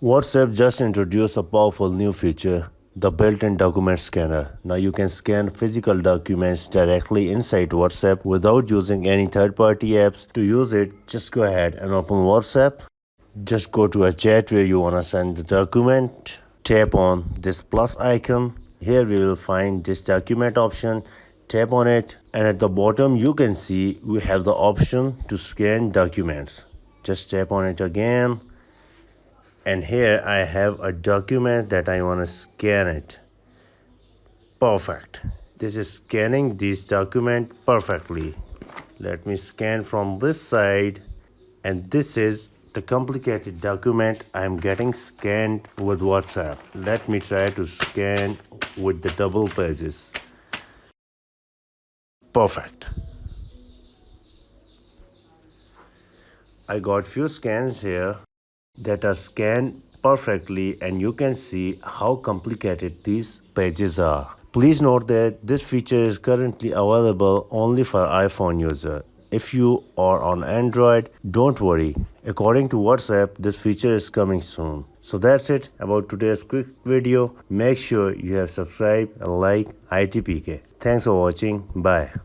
WhatsApp just introduced a powerful new feature, the built-in document scanner. Now you can scan physical documents directly inside WhatsApp without using any third-party apps. To use it, just go ahead and open WhatsApp. Just go to a chat where you want to send the document. Tap on this plus icon. Here we will find this document option. Tap on it, and at the bottom you can see we have the option to scan documents. Just tap on it again, and here I have a document that I want to scan it. Perfect. This is scanning this document perfectly. Let me scan from this side, and this is the complicated document I'm getting scanned with WhatsApp. Let me try to scan with the double pages. Perfect. I got few scans here that are scanned perfectly, and you can see how complicated these pages are. Please note that this feature is currently available only for iPhone user. If you are on Android, don't worry. According to WhatsApp, this feature is coming soon. So that's it about today's quick video. Make sure you have subscribed and like ITPK. Thanks for watching. Bye.